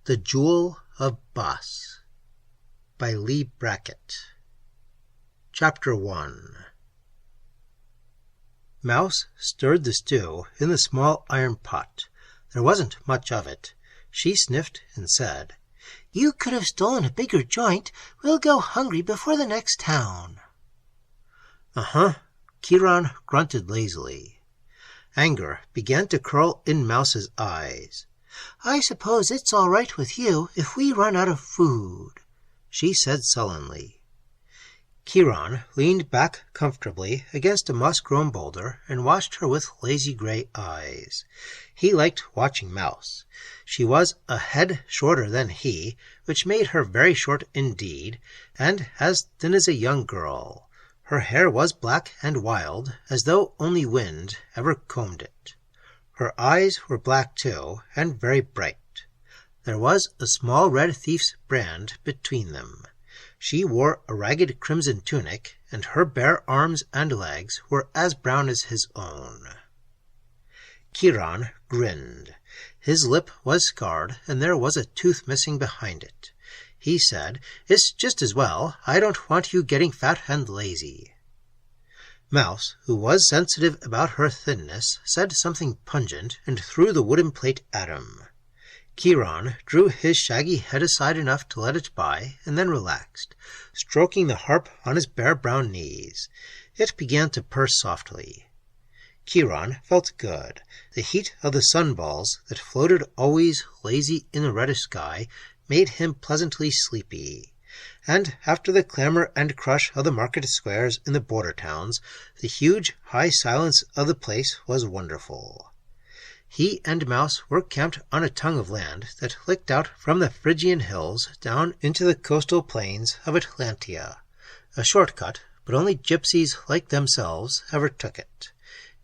The Jewel of Bos by Leigh Brackett. Chapter 1. Mouse stirred the stew in the small iron pot. There wasn't much of it. She sniffed and said, "You could have stolen a bigger joint. We'll go hungry before the next town." "Uh-huh," Ciaran grunted lazily. Anger began to curl in Mouse's eyes. "I suppose it's all right with you if we run out of food," she said sullenly. Ciaran leaned back comfortably against a moss-grown boulder and watched her with lazy gray eyes. He liked watching Mouse. She was a head shorter than he, which made her very short indeed, and as thin as a young girl. Her hair was black and wild, as though only wind ever combed it. Her eyes were black too, and very bright. There was a small red thief's brand between them. She wore a ragged crimson tunic, and her bare arms and legs were as brown as his own. Ciaran grinned. His lip was scarred, and there was a tooth missing behind it. He said, "It's just as well. I don't want you getting fat and lazy." Mouse, who was sensitive about her thinness, said something pungent and threw the wooden plate at him. Ciaran drew his shaggy head aside enough to let it by, and then relaxed, stroking the harp on his bare brown knees. It began to purr softly. Ciaran felt good. The heat of the sunballs that floated always lazy in the reddish sky made him pleasantly sleepy. And after the clamor and crush of the market squares in the border towns, the huge, high silence of the place was wonderful. He and Mouse were camped on a tongue of land that licked out from the Phrygian hills down into the coastal plains of Atlantia. A shortcut, but only gypsies like themselves ever took it.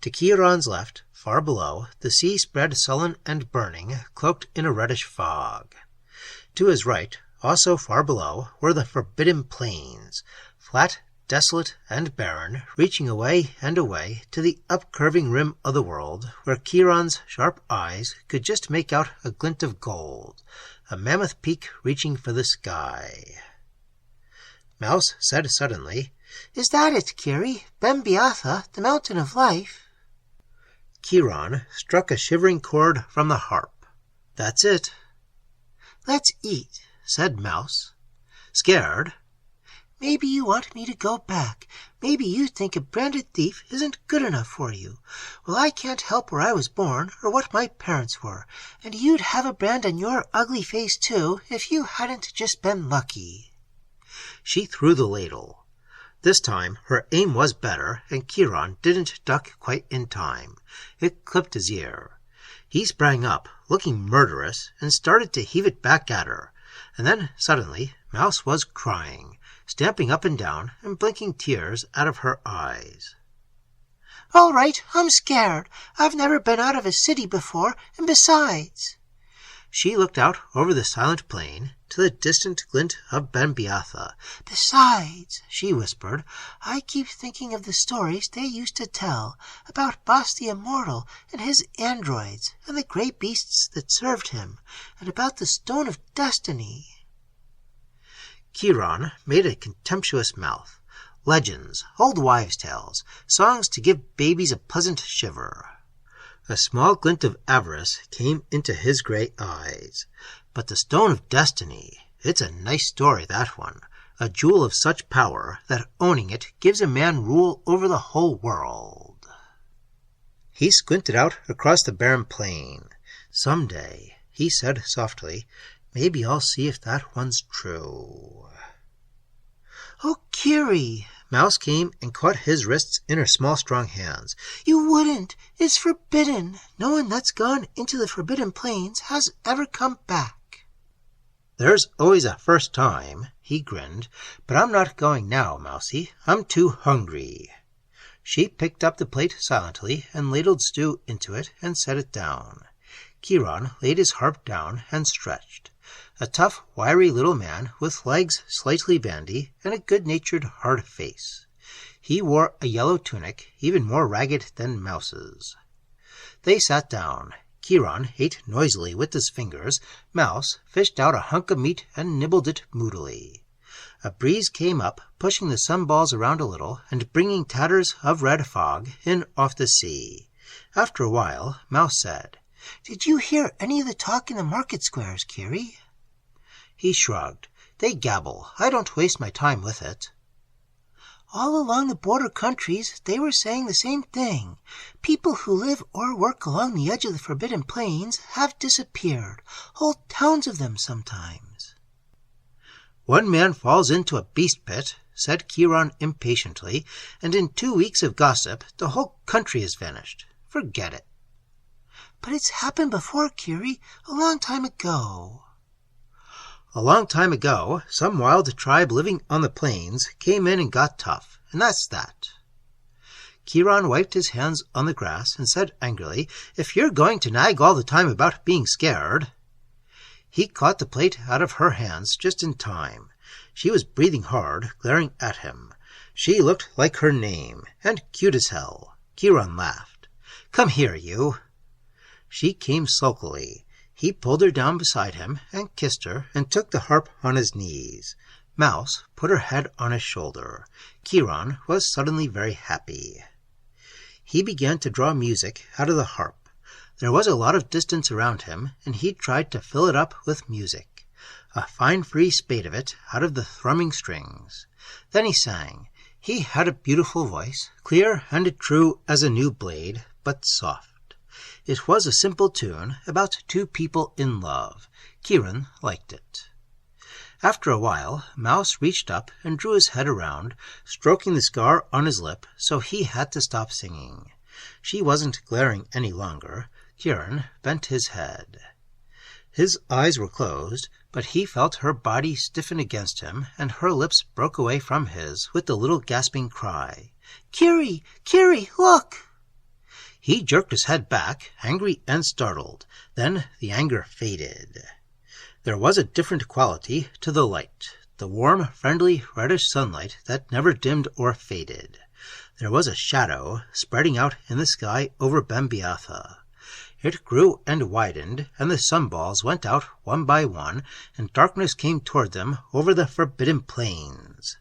To Ciaran's left, far below, the sea spread sullen and burning, cloaked in a reddish fog. To his right, also far below, were the Forbidden Plains, flat, desolate, and barren, reaching away and away to the upcurving rim of the world, where Ciaran's sharp eyes could just make out a glint of gold, a mammoth peak reaching for the sky. Mouse said suddenly, "Is that it, Kiri? Ben-Beatha, the Mountain of Life?" Ciaran struck a shivering chord from the harp. "That's it." "Let's eat," said Mouse. "Scared?" "Maybe you want me to go back. Maybe you think a branded thief isn't good enough for you. Well, I can't help where I was born or what my parents were, and you'd have a brand on your ugly face too if you hadn't just been lucky." She threw the ladle. This time her aim was better, and Ciaran didn't duck quite in time. It clipped his ear. He sprang up, looking murderous, and started to heave it back at her. And then, suddenly, Mouse was crying, stamping up and down and blinking tears out of her eyes. "All right, I'm scared. I've never been out of a city before, and besides—" She looked out over the silent plain to the distant glint of Ben-Beatha. "Besides," she whispered, "I keep thinking of the stories they used to tell about Bos the Immortal and his androids and the great beasts that served him, and about the Stone of Destiny." Ciaran made a contemptuous mouth. Legends, old wives' tales, songs to give babies a pleasant shiver. A small glint of avarice came into his gray eyes. "But the Stone of Destiny, it's a nice story, that one. A jewel of such power that owning it gives a man rule over the whole world." He squinted out across the barren plain. "Someday," he said softly, "maybe I'll see if that one's true." "Oh, Kiri!" Mouse came and caught his wrists in her small, strong hands. "You wouldn't. It's forbidden. No one that's gone into the Forbidden Plains has ever come back." "There's always a first time," he grinned. "But I'm not going now, Mousie. I'm too hungry." She picked up the plate silently and ladled stew into it and set it down. Ciaran laid his harp down and stretched. A tough, wiry little man with legs slightly bandy and a good-natured hard face. He wore a yellow tunic even more ragged than Mouse's. They sat down. Ciaran ate noisily with his fingers, Mouse fished out a hunk of meat and nibbled it moodily. A breeze came up, pushing the sunballs around a little, and bringing tatters of red fog in off the sea. After a while, Mouse said, "Did you hear any of the talk in the market squares, Kiri?" He shrugged. "They gabble. I don't waste my time with it." "All along the border countries they were saying the same thing. People who live or work along the edge of the Forbidden Plains have disappeared. Whole towns of them sometimes." "One man falls into a beast pit," said Ciaran impatiently, "and in 2 weeks of gossip the whole country has vanished. Forget it." "But it's happened before, Kiri, a long time ago." "A long time ago, some wild tribe living on the plains came in and got tough, and that's that." Ciaran wiped his hands on the grass and said angrily, "If you're going to nag all the time about being scared—" He caught the plate out of her hands just in time. She was breathing hard, glaring at him. She looked like her name, and cute as hell. Ciaran laughed. "Come here, you." She came sulkily. He pulled her down beside him and kissed her and took the harp on his knees. Mouse put her head on his shoulder. Ciaran was suddenly very happy. He began to draw music out of the harp. There was a lot of distance around him, and he tried to fill it up with music. A fine free spate of it out of the thrumming strings. Then he sang. He had a beautiful voice, clear and true as a new blade, but soft. It was a simple tune about 2 people in love. Ciaran liked it. After a while, Mouse reached up and drew his head around, stroking the scar on his lip, so he had to stop singing. She wasn't glaring any longer. Ciaran bent his head. His eyes were closed, but he felt her body stiffen against him, and her lips broke away from his with the little gasping cry, "Kiri! Kiri, look!" He jerked his head back, angry and startled. Then the anger faded. There was a different quality to the light, the warm, friendly, reddish sunlight that never dimmed or faded. There was a shadow spreading out in the sky over Bambiatha. It grew and widened, and the sunballs went out one by one, and darkness came toward them over the Forbidden Plains.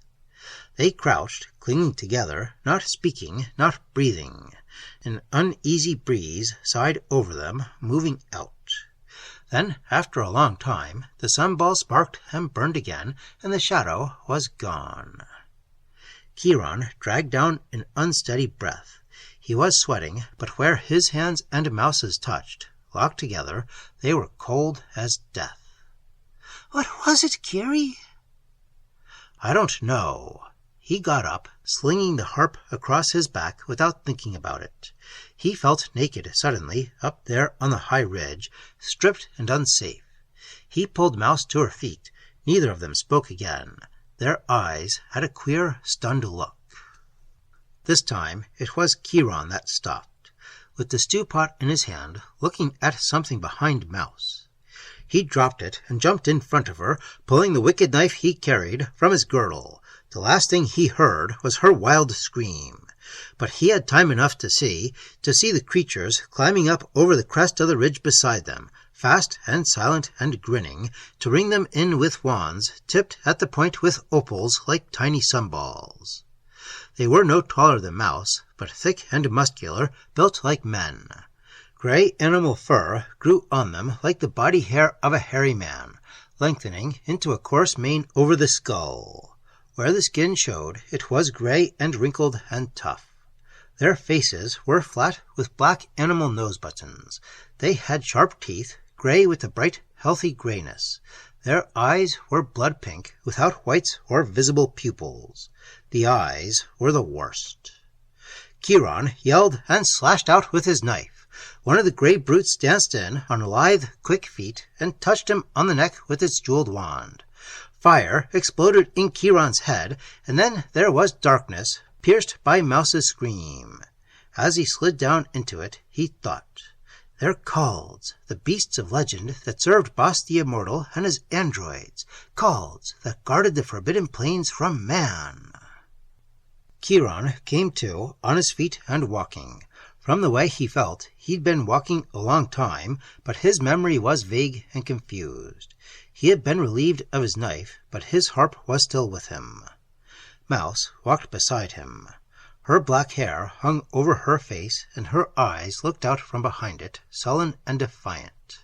They crouched, clinging together, not speaking, not breathing. An uneasy breeze sighed over them, moving out. Then, after a long time, the sunball sparked and burned again, and the shadow was gone. Ciaran dragged down an unsteady breath. He was sweating, but where his hands and Mouse's touched, locked together, they were cold as death. "What was it, Kiri?" "I don't know." He got up, slinging the harp across his back without thinking about it. He felt naked suddenly up there on the high ridge, stripped and unsafe. He pulled Mouse to her feet. Neither of them spoke again. Their eyes had a queer, stunned look. This time it was Ciaran that stopped, with the stew pot in his hand, looking at something behind Mouse. He dropped it and jumped in front of her, pulling the wicked knife he carried from his girdle. The last thing he heard was her wild scream. But he had time enough to see the creatures climbing up over the crest of the ridge beside them, fast and silent and grinning, to ring them in with wands tipped at the point with opals like tiny sunballs. They were no taller than Mouse, but thick and muscular, built like men. Gray animal fur grew on them like the body hair of a hairy man, lengthening into a coarse mane over the skull. Where the skin showed, it was gray and wrinkled and tough. Their faces were flat with black animal nose buttons. They had sharp teeth, gray with a bright, healthy grayness. Their eyes were blood pink, without whites or visible pupils. The eyes were the worst. Ciaran yelled and slashed out with his knife. One of the gray brutes danced in on lithe, quick feet and touched him on the neck with its jeweled wand. Fire exploded in Ciaran's head, and then there was darkness, pierced by Mouse's scream. As he slid down into it, he thought, "They're Kalds, the beasts of legend that served Boss the Immortal and his androids. Kalds that guarded the Forbidden Plains from man." Ciaran came to, on his feet and walking. From the way he felt, he'd been walking a long time, but his memory was vague and confused. He had been relieved of his knife, but his harp was still with him. Mouse walked beside him. Her black hair hung over her face, and her eyes looked out from behind it, sullen and defiant.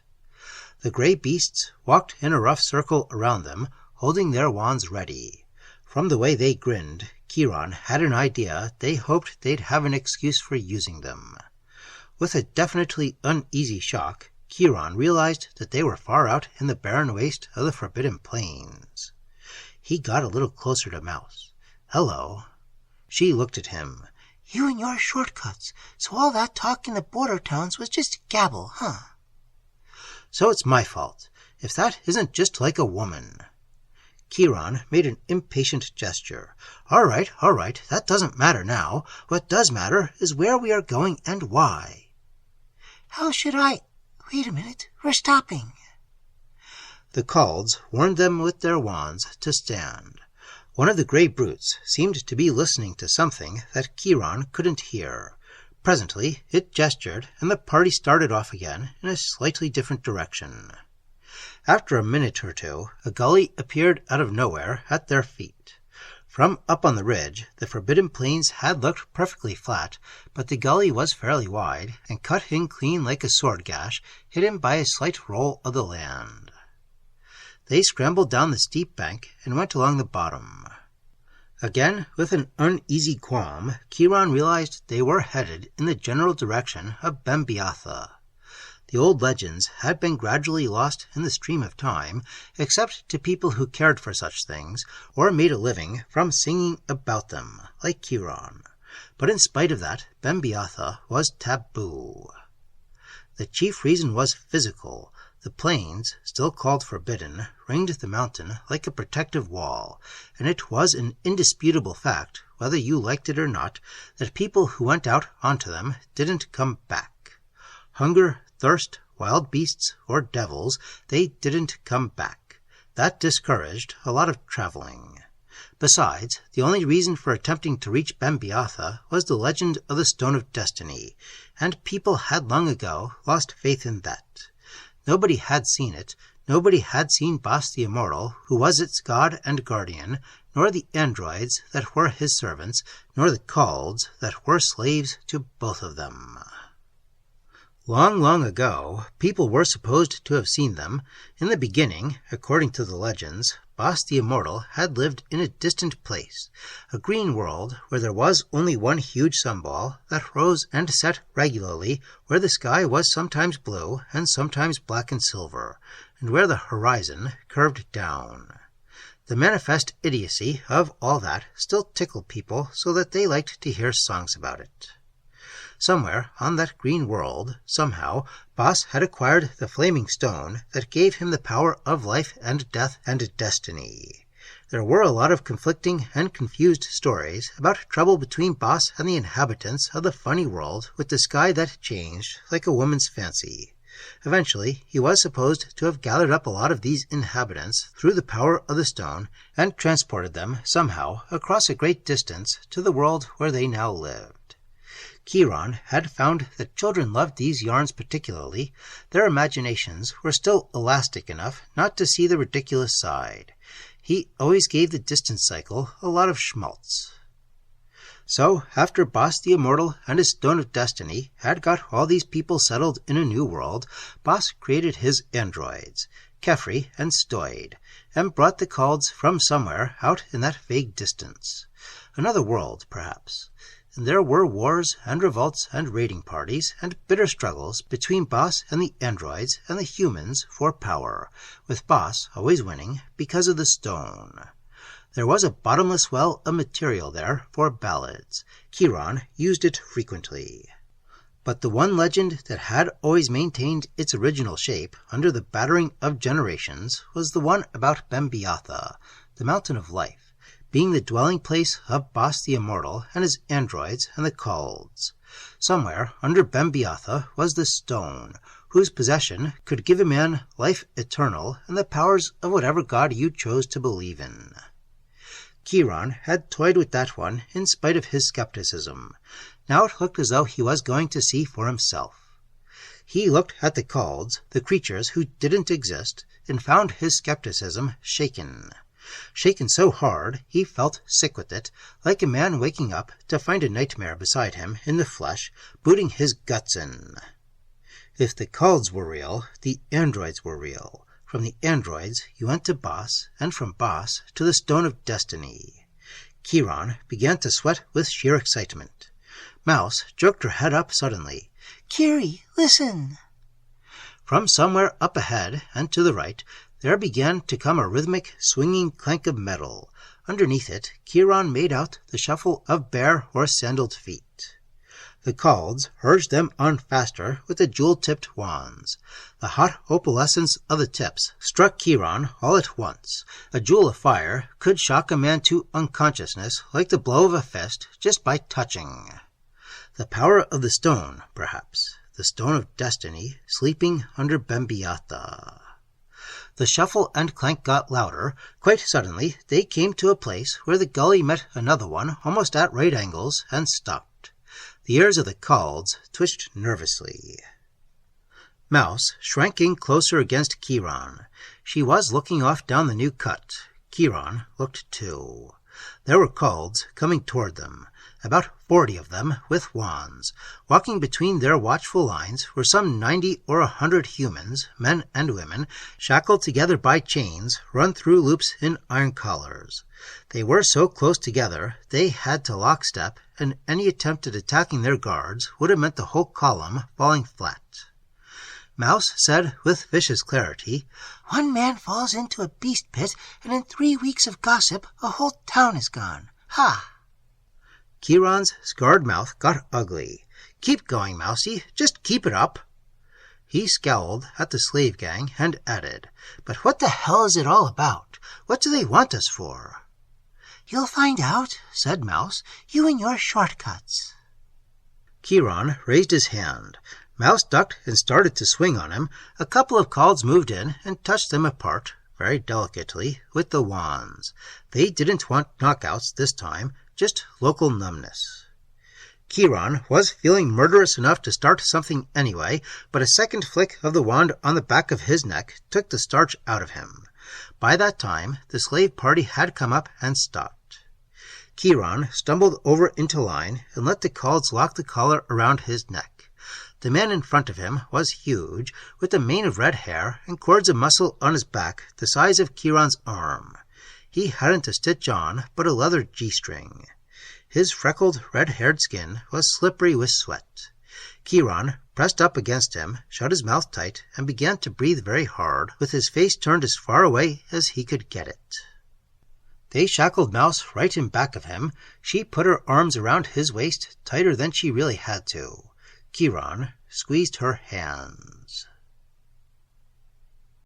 The grey beasts walked in a rough circle around them, holding their wands ready. From the way they grinned, Ciaran had an idea they hoped they'd have an excuse for using them. With a definitely uneasy shock, Ciaran realized that they were far out in the barren waste of the Forbidden Plains. He got a little closer to Mouse. "Hello." She looked at him. "You and your shortcuts. So all that talk in the border towns was just gabble, huh?" "So it's my fault, if that isn't just like a woman." Ciaran made an impatient gesture. All right, that doesn't matter now. What does matter is where we are going and why." "How should I... Wait a minute, we're stopping." The Kalds warned them with their wands to stand. One of the grey brutes seemed to be listening to something that Ciaran couldn't hear. Presently it gestured, and the party started off again in a slightly different direction. After a minute or two, a gully appeared out of nowhere at their feet. From up on the ridge, the Forbidden Plains had looked perfectly flat, but the gully was fairly wide, and cut in clean like a sword gash, hidden by a slight roll of the land. They scrambled down the steep bank and went along the bottom. Again, with an uneasy qualm, Ciaran realized they were headed in the general direction of Bembeatha. The old legends had been gradually lost in the stream of time, except to people who cared for such things, or made a living from singing about them, like Ciaran. But in spite of that, Bembeatha was taboo. The chief reason was physical. The plains, still called forbidden, ringed the mountain like a protective wall, and it was an indisputable fact, whether you liked it or not, that people who went out onto them didn't come back. Hunger, thirst, wild beasts, or devils, they didn't come back. That discouraged a lot of traveling. Besides, the only reason for attempting to reach Bembeatha was the legend of the Stone of Destiny, and people had long ago lost faith in that. Nobody had seen it. Nobody had seen Bas the Immortal, who was its god and guardian, nor the androids that were his servants, nor the Kalds that were slaves to both of them. Long, long ago, people were supposed to have seen them. In the beginning, according to the legends, Bas the Immortal had lived in a distant place, a green world where there was only one huge sunball that rose and set regularly, where the sky was sometimes blue and sometimes black and silver, and where the horizon curved down. The manifest idiocy of all that still tickled people so that they liked to hear songs about it. Somewhere on that green world, somehow, Bas had acquired the flaming stone that gave him the power of life and death and destiny. There were a lot of conflicting and confused stories about trouble between Bas and the inhabitants of the funny world with the sky that changed like a woman's fancy. Eventually, he was supposed to have gathered up a lot of these inhabitants through the power of the stone and transported them somehow across a great distance to the world where they now lived. Ciaran had found that children loved these yarns particularly. Their imaginations were still elastic enough not to see the ridiculous side. He always gave the distance cycle a lot of schmaltz. So, after Bas the Immortal and his Stone of Destiny had got all these people settled in a new world, Bas created his androids, Kefri and Stoid, and brought the Kalds from somewhere out in that vague distance. Another world, perhaps. And there were wars and revolts and raiding parties and bitter struggles between Bas and the androids and the humans for power, with Bas always winning because of the stone. There was a bottomless well of material there for ballads. Ciaran used it frequently. But the one legend that had always maintained its original shape under the battering of generations was the one about Bembeatha, the Mountain of Life, being the dwelling place of Bas the Immortal and his androids and the Kalds. Somewhere under Bembeatha was the stone, whose possession could give a man life eternal and the powers of whatever god you chose to believe in. Ciaran had toyed with that one in spite of his skepticism. Now it looked as though he was going to see for himself. He looked at the Kalds, the creatures who didn't exist, and found his skepticism shaken. Shaken so hard he felt sick with it, like a man waking up to find a nightmare beside him in the flesh, booting his guts in. If the Kalds were real, the androids were real. From the androids you went to Boss, and from Boss to the Stone of Destiny. Ciaran began to sweat with sheer excitement. Mouse jerked her head up suddenly. Kiri, listen! From somewhere up ahead and to the right, there began to come a rhythmic, swinging clank of metal. Underneath it, Ciaran made out the shuffle of bare or sandaled feet. The Kalds urged them on faster with the jewel-tipped wands. The hot opalescence of the tips struck Ciaran all at once. A jewel of fire could shock a man to unconsciousness like the blow of a fist just by touching. The power of the stone, perhaps. The Stone of Destiny, sleeping under Bembiata. The shuffle and clank got louder. Quite suddenly, they came to a place where the gully met another one almost at right angles and stopped. The ears of the Kalds twitched nervously. Mouse shrank in closer against Ciaran. She was looking off down the new cut. Ciaran looked too. There were Kalds coming toward them, about 40 of them with wands. Walking between their watchful lines were some 90 or 100 humans, men and women, shackled together by chains run through loops in iron collars. They were so close together they had to lockstep, and any attempt at attacking their guards would have meant the whole column falling flat. Mouse said with vicious clarity, One man falls into a beast pit, and in 3 weeks of gossip, a whole town is gone. Ha! Ciaran's scarred mouth got ugly. Keep going, Mousie. Just keep it up. He scowled at the slave gang and added, But what the hell is it all about? What do they want us for? You'll find out, said Mouse, you and your shortcuts. Ciaran raised his hand. Mouse ducked and started to swing on him. A couple of Kalds moved in and touched them apart, very delicately, with the wands. They didn't want knockouts this time, just local numbness. Ciaran was feeling murderous enough to start something anyway, but a second flick of the wand on the back of his neck took the starch out of him. By that time, the slave party had come up and stopped. Ciaran stumbled over into line and let the Kalds lock the collar around his neck. The man in front of him was huge, with a mane of red hair and cords of muscle on his back the size of Ciaran's arm. He hadn't a stitch on, but a leather G-string. His freckled, red-haired skin was slippery with sweat. Ciaran pressed up against him, shut his mouth tight, and began to breathe very hard, with his face turned as far away as he could get it. They shackled Mouse right in back of him. She put her arms around his waist tighter than she really had to. Ciaran squeezed her hands.